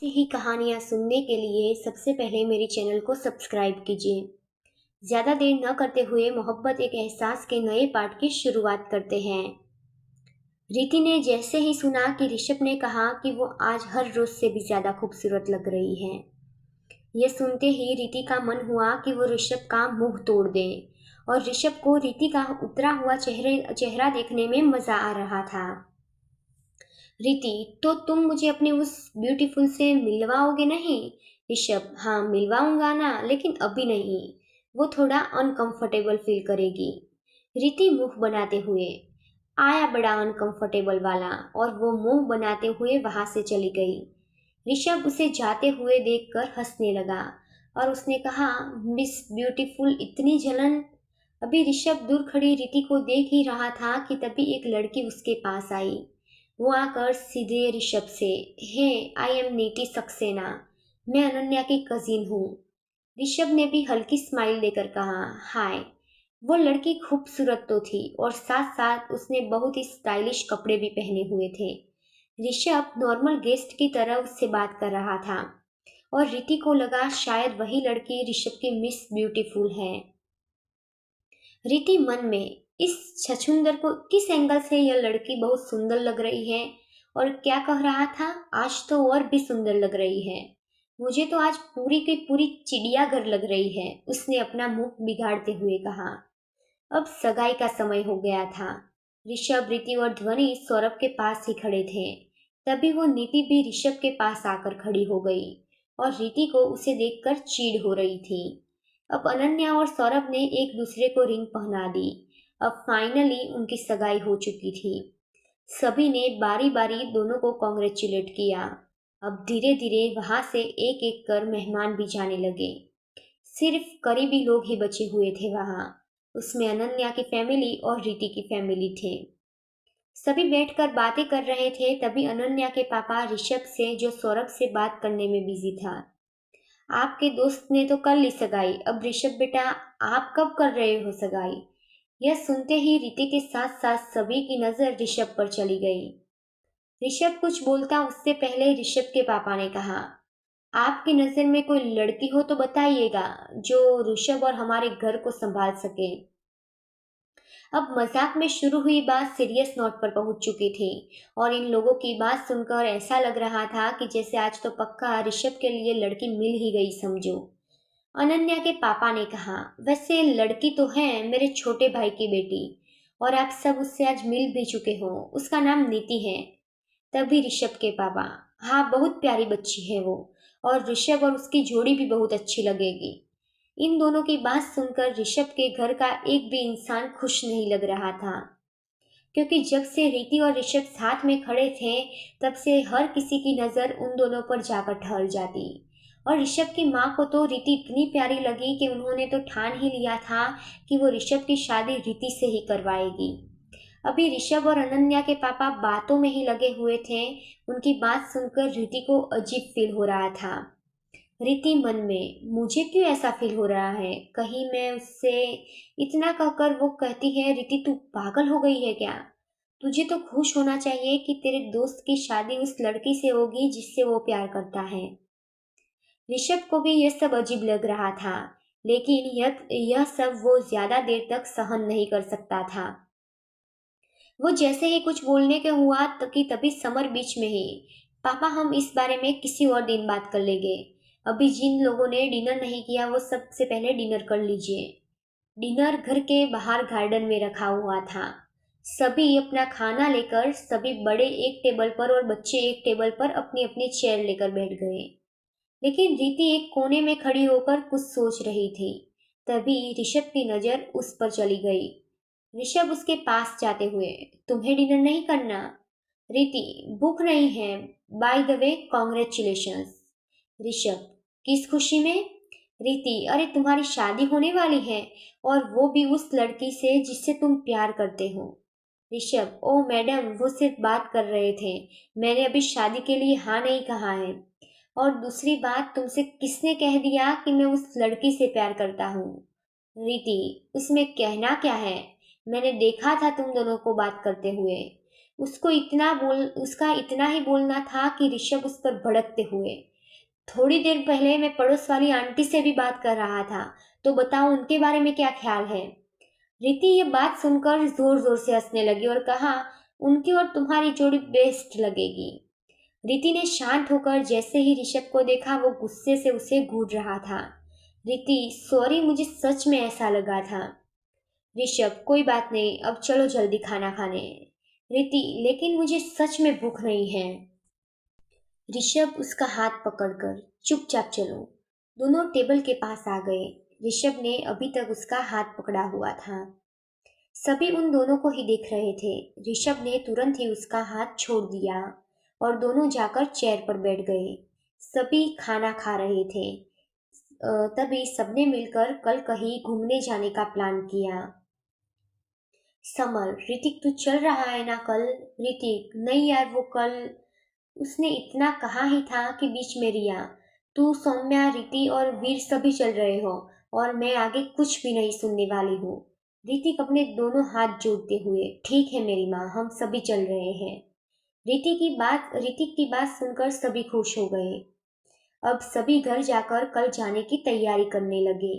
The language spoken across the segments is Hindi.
ऐसी ही कहानियाँ सुनने के लिए सबसे पहले मेरे चैनल को सब्सक्राइब कीजिए। ज़्यादा देर न करते हुए मोहब्बत एक एहसास के नए पार्ट की शुरुआत करते हैं। रीति ने जैसे ही सुना कि ऋषभ ने कहा कि वो आज हर रोज से भी ज़्यादा खूबसूरत लग रही है, ये सुनते ही रीति का मन हुआ कि वो ऋषभ का मुंह तोड़ दे। और ऋषभ को रीति का उतरा हुआ चेहरा देखने में मज़ा आ रहा था। रीति, तो तुम मुझे अपने उस ब्यूटीफुल से मिलवाओगे नहीं? ऋषभ, हाँ मिलवाऊंगा ना, लेकिन अभी नहीं। वो थोड़ा अनकंफर्टेबल फील करेगी। रीति मुंह बनाते हुए आया बड़ा अनकंफर्टेबल वाला, और वो मुंह बनाते हुए वहां से चली गई। ऋषभ उसे जाते हुए देखकर हंसने लगा और उसने कहा, मिस ब्यूटीफुल, इतनी जलन? अभी ऋषभ दूर खड़ी रीति को देख ही रहा था कि तभी एक लड़की उसके पास आई। वो आकर सीधे ऋषभ से, हे, आई एम नीति सक्सेना, मैं अनन्या की कजिन हूँ। ऋषभ ने भी हल्की स्माइल देकर कहा, हाय। वो लड़की खूबसूरत तो थी और साथ साथ उसने बहुत ही स्टाइलिश कपड़े भी पहने हुए थे। ऋषभ नॉर्मल गेस्ट की तरह उससे बात कर रहा था और रीति को लगा शायद वही लड़की ऋषभ की मिस ब्यूटीफुल है। रीति मन में, इस छछूंदर को किस एंगल से यह लड़की बहुत सुंदर लग रही है, और क्या कह रहा था, आज तो और भी सुंदर लग रही है। मुझे तो आज पूरी की पूरी चिड़ियाघर लग रही है, उसने अपना मुंह बिगाड़ते हुए कहा। अब सगाई का समय हो गया था। ऋषभ, रीति और ध्वनि सौरभ के पास ही खड़े थे। तभी वो नीति भी ऋषभ के पास आकर खड़ी हो गई और रीति को उसे देखकर चीड़ हो रही थी। अब अनन्या और सौरभ ने एक दूसरे को रिंग पहना दी। अब फाइनली उनकी सगाई हो चुकी थी। सभी ने बारी बारी दोनों को कॉन्ग्रेचुलेट किया। अब धीरे धीरे वहां से एक एक कर मेहमान भी जाने लगे। सिर्फ करीबी लोग ही बचे हुए थे वहां। उसमें अनन्या की फैमिली और रीति की फैमिली थे। सभी बैठकर बातें कर रहे थे, तभी अनन्या के पापा ऋषभ से, जो सौरभ से बात करने में बिजी था, आपके दोस्त ने तो कर ली सगाई, अब ऋषभ बेटा आप कब कर रहे हो सगाई? यह सुनते ही रीति के साथ साथ सभी की नजर ऋषभ पर चली गई। ऋषभ कुछ बोलता उससे पहले ऋषभ के पापा ने कहा, आपकी नजर में कोई लड़की हो तो बताइएगा, जो ऋषभ और हमारे घर को संभाल सके। अब मजाक में शुरू हुई बात सीरियस नोट पर पहुंच चुकी थी और इन लोगों की बात सुनकर ऐसा लग रहा था कि जैसे आज तो पक्का ऋषभ के लिए लड़की मिल ही गई समझो। अनन्या के पापा ने कहा, वैसे लड़की तो है मेरे छोटे भाई की बेटी, और आप सब उससे आज मिल भी चुके हो, उसका नाम नीति है। तभी ऋषभ के पापा, हाँ बहुत प्यारी बच्ची है वो, और ऋषभ और उसकी जोड़ी भी बहुत अच्छी लगेगी। इन दोनों की बात सुनकर ऋषभ के घर का एक भी इंसान खुश नहीं लग रहा था, क्योंकि जब से रीति और ऋषभ साथ में खड़े थे तब से हर किसी की नज़र उन दोनों पर जाकर ठहर जाती। और ऋषभ की माँ को तो रीति इतनी प्यारी लगी कि उन्होंने तो ठान ही लिया था कि वो ऋषभ की शादी रीति से ही करवाएगी। अभी ऋषभ और अनन्या के पापा बातों में ही लगे हुए थे। उनकी बात सुनकर रीति को अजीब फील हो रहा था। रीति मन में, मुझे क्यों ऐसा फील हो रहा है, कहीं मैं उससे, इतना कहकर वो कहती है, रीति तू पागल हो गई है क्या? तुझे तो खुश होना चाहिए कि तेरे दोस्त की शादी उस लड़की से होगी जिससे वो प्यार करता है। ऋषभ को भी यह सब अजीब लग रहा था, लेकिन यह सब वो ज्यादा देर तक सहन नहीं कर सकता था। वो जैसे ही कुछ बोलने के हुआ कि तभी समर बीच में ही, पापा हम इस बारे में किसी और दिन बात कर लेंगे, अभी जिन लोगों ने डिनर नहीं किया वो सबसे पहले डिनर कर लीजिए। डिनर घर के बाहर गार्डन में रखा हुआ था। सभी अपना खाना लेकर, सभी बड़े एक टेबल पर और बच्चे एक टेबल पर अपनी अपनी चेयर लेकर बैठ गए। लेकिन रीति एक कोने में खड़ी होकर कुछ सोच रही थी। तभी ऋषभ की नजर उस पर चली गई। ऋषभ उसके पास जाते हुए, तुम्हें डिनर नहीं करना? रीति, भूख नहीं है, by the way congratulations. Rishabh, किस खुशी में? रीति, अरे तुम्हारी शादी होने वाली है, और वो भी उस लड़की से जिससे तुम प्यार करते हो। ऋषभ, ओ मैडम वो सिर्फ बात कर रहे थे, मैंने अभी शादी के लिए हाँ नहीं कहा है। और दूसरी बात, तुमसे किसने कह दिया कि मैं उस लड़की से प्यार करता हूँ? रीति, उसमें कहना क्या है, मैंने देखा था तुम दोनों को बात करते हुए। उसका इतना ही बोलना था कि ऋषभ उस पर भड़कते हुए, थोड़ी देर पहले मैं पड़ोस वाली आंटी से भी बात कर रहा था, तो बताओ उनके बारे में क्या ख्याल है। रीति ये बात सुनकर जोर जोर से हंसने लगी और कहा, उनकी और तुम्हारी जोड़ी बेस्ट लगेगी। रीति ने शांत होकर जैसे ही ऋषभ को देखा वो गुस्से से उसे घूर रहा था। रीति, सॉरी, मुझे सच में ऐसा लगा था। ऋषभ, कोई बात नहीं, अब चलो जल्दी खाना खाने। रीति, लेकिन मुझे सच में भूख नहीं है। ऋषभ उसका हाथ पकड़कर, चुपचाप चलो। दोनों टेबल के पास आ गए। ऋषभ ने अभी तक उसका हाथ पकड़ा हुआ था। सभी उन दोनों को ही देख रहे थे। ऋषभ ने तुरंत ही उसका हाथ छोड़ दिया और दोनों जाकर चेयर पर बैठ गए। सभी खाना खा रहे थे। तभी सबने मिलकर कल कहीं घूमने जाने का प्लान किया। समर, ऋतिक तू चल रहा है ना कल? ऋतिक, नहीं यार, वो कल। उसने इतना कहा ही था कि बीच में रिया, तू, सौम्या, रीति और वीर सभी चल रहे हो और मैं आगे कुछ भी नहीं सुनने वाली हूँ। ऋतिक अपने दोनों हाथ जोड़ते हुए, ठीक है मेरी माँ, हम सभी चल रहे हैं। ऋतिक की बात सुनकर सभी खुश हो गए। अब सभी घर जाकर कल जाने की तैयारी करने लगे।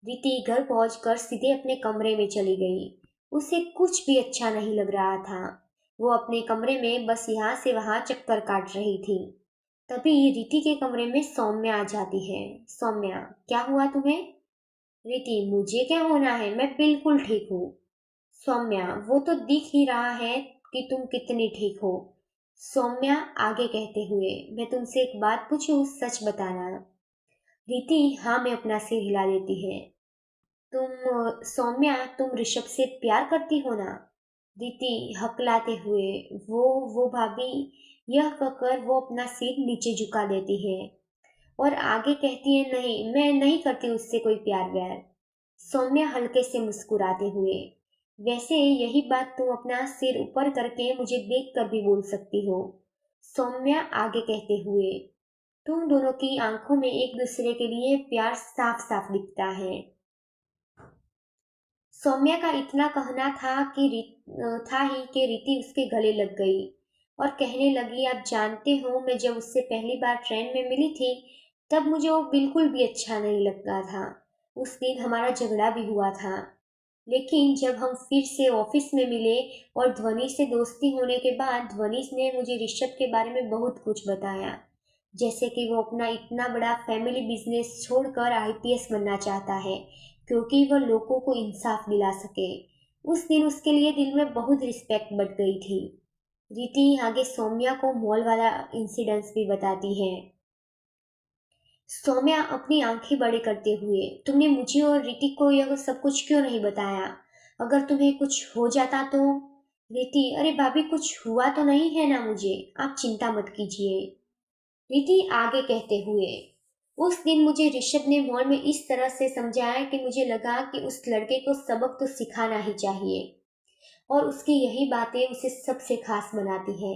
रीति घर पहुंचकर सीधे अपने कमरे में चली गई। उसे कुछ भी अच्छा नहीं लग रहा था। वो अपने कमरे में बस यहाँ से वहाँ चक्कर काट रही थी। तभी रीति के कमरे में सौम्या आ जाती है। सौम्या, क्या हुआ तुम्हें? रीति, मुझे क्या होना है, मैं बिल्कुल ठीक हूँ। सौम्या, वो तो दिख ही रहा है कि तुम कितनी ठीक हो। सौम्या आगे कहते हुए, मैं तुमसे एक बात पूछूं, सच बताना। रीति हाँ में अपना सिर हिला देती है। सौम्या, तुम ऋषभ से प्यार करती हो ना? रीति हकलाते हुए, वो भाभी। यह कहकर वो अपना सिर नीचे झुका देती है और आगे कहती है, नहीं, मैं नहीं करती उससे कोई प्यार व्यार। सौम्या हल्के से मुस्कुराते हुए, वैसे यही बात तुम अपना सिर ऊपर करके मुझे देख कर भी बोल सकती हो। सौम्या आगे कहते हुए, तुम दोनों की आंखों में एक दूसरे के लिए प्यार साफ साफ दिखता है। सौम्या का इतना कहना था ही कि रीति उसके गले लग गई और कहने लगी, आप जानते हो, मैं जब उससे पहली बार ट्रेन में मिली थी तब मुझे वो बिल्कुल भी अच्छा नहीं लगा था। उस दिन हमारा झगड़ा भी हुआ था, लेकिन जब हम फिर से ऑफिस में मिले और ध्वनि से दोस्ती होने के बाद ध्वनि ने मुझे ऋषभ के बारे में बहुत कुछ बताया, जैसे कि वो अपना इतना बड़ा फैमिली बिजनेस छोड़कर आईपीएस बनना चाहता है क्योंकि वह लोगों को इंसाफ दिला सके। उस दिन उसके लिए दिल में बहुत रिस्पेक्ट बढ़ गई थी। रीति आगे सौम्या को मॉल वाला इंसिडेंस भी बताती है। सौम्या अपनी आंखें बड़ी करते हुए, तुमने मुझे और रीति को यह सब कुछ क्यों नहीं बताया? अगर तुम्हें कुछ हो जाता तो? रीति, अरे भाभी, कुछ हुआ तो नहीं है ना मुझे, आप चिंता मत कीजिए। रीति आगे कहते हुए, उस दिन मुझे ऋषभ ने मॉल में इस तरह से समझाया कि मुझे लगा कि उस लड़के को सबक तो सिखाना ही चाहिए और उसकी यही बातें उसे सबसे खास बनाती है।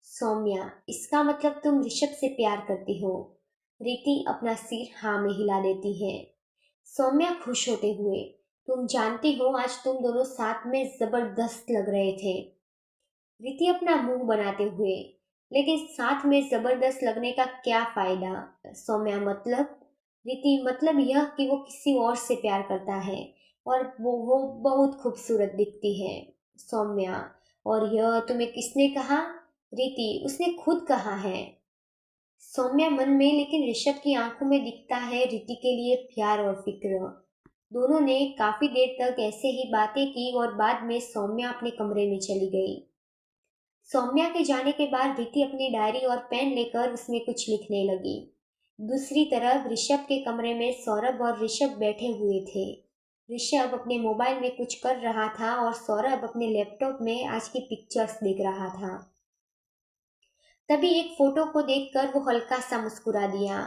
सौम्या, इसका मतलब तुम ऋषभ से प्यार करती हो? रीति अपना सिर हाँ में हिला देती है। सौम्या खुश होते हुए, तुम जानती हो, आज तुम दोनों साथ में जबरदस्त लग रहे थे। रीति अपना मुंह बनाते हुए, लेकिन साथ में जबरदस्त लगने का क्या फायदा? सौम्या, मतलब? रीति, मतलब यह कि वो किसी और से प्यार करता है और वो बहुत खूबसूरत दिखती है। सौम्या, और यह तुम्हें किसने कहा? रीति, उसने खुद कहा है। सौम्या मन में, लेकिन ऋषभ की आंखों में दिखता है रीति के लिए प्यार और फिक्र। दोनों ने काफी देर तक ऐसे ही बातें की और बाद में सौम्या अपने कमरे में चली गई। सौम्या के जाने के बाद रीति अपनी डायरी और पेन लेकर उसमें कुछ लिखने लगी। दूसरी तरफ ऋषभ के कमरे में सौरभ और ऋषभ बैठे हुए थे। ऋषभ अपने मोबाइल में कुछ कर रहा था और सौरभ अपने लैपटॉप में आज की पिक्चर्स देख रहा था। तभी एक फोटो को देखकर वो हल्का सा मुस्कुरा दिया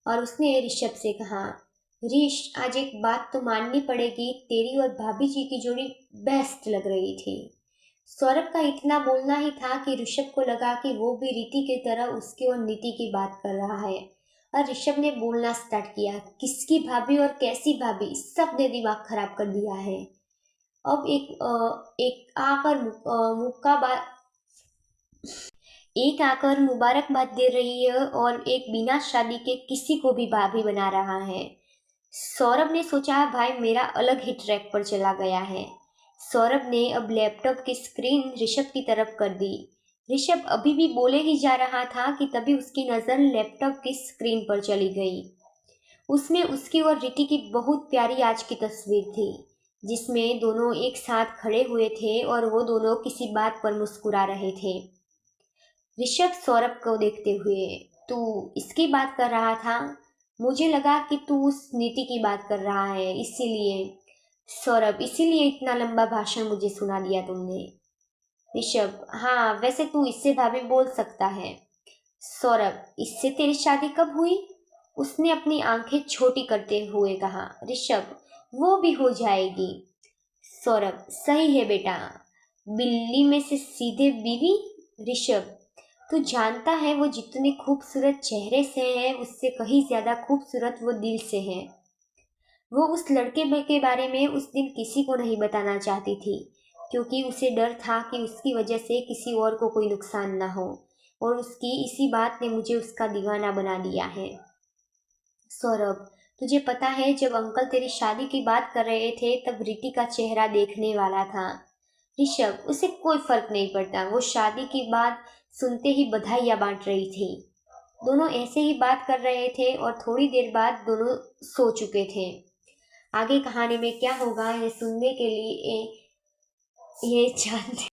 और उसने ऋषभ से कहा, ऋष, आज एक बात तो माननी पड़ेगी, तेरी और भाभी जी की जोड़ी बेस्ट लग रही थी। सौरभ का इतना बोलना ही था कि ऋषभ को लगा कि वो भी रीति की तरह उसकी और नीति की बात कर रहा है और ऋषभ ने बोलना स्टार्ट किया, किसकी भाभी और कैसी भाभी, सब ने दिमाग खराब कर दिया है। अब एक आकर मुक्का बात एक आकर मुबारकबाद दे रही है और एक बिना शादी के किसी को भी भाभी बना रहा है। सौरभ ने सोचा भाई मेरा अलग ही ट्रैक पर चला गया है। सौरभ ने अब लैपटॉप की स्क्रीन ऋषभ की तरफ कर दी। ऋषभ अभी भी बोले ही जा रहा था कि तभी उसकी नज़र लैपटॉप की स्क्रीन पर चली गई। उसमें उसकी और रिकी की बहुत प्यारी आज की तस्वीर थी, जिसमें दोनों एक साथ खड़े हुए थे और वो दोनों किसी बात पर मुस्कुरा रहे थे। ऋषभ सौरभ को देखते हुए, तू इसकी बात कर रहा था? मुझे लगा कि तू उस नीति की बात कर रहा है, इसीलिए। सौरभ, इसीलिए इतना लंबा भाषण मुझे सुना दिया तुमने। ऋषभ, हाँ वैसे तू इससे भाभी बोल सकता है। सौरभ, इससे तेरी शादी कब हुई? उसने अपनी आंखें छोटी करते हुए कहा। ऋषभ, वो भी हो जाएगी। सौरभ, सही है बेटा, बिल्ली में से सीधे बीवी। ऋषभ, तू जानता है वो जितने खूबसूरत चेहरे से है उससे कहीं ज्यादा खूबसूरत वो दिल से है। वो उस लड़के के बारे में उस दिन किसी को नहीं बताना चाहती थी, क्योंकि उसे डर था कि उसकी वजह से किसी और को कोई नुकसान ना हो, और उसकी इसी बात ने मुझे उसका दीवाना बना दिया है। सौरभ, तुझे पता है जब अंकल तेरी शादी की बात कर रहे थे तब रिति का चेहरा देखने वाला था। ऋषभ, उसे कोई फर्क नहीं पड़ता, वो शादी की बात सुनते ही बधाइयाँ बांट रही थी। दोनों ऐसे ही बात कर रहे थे और थोड़ी देर बाद दोनों सो चुके थे। आगे कहानी में क्या होगा ये सुनने के लिए ये जानते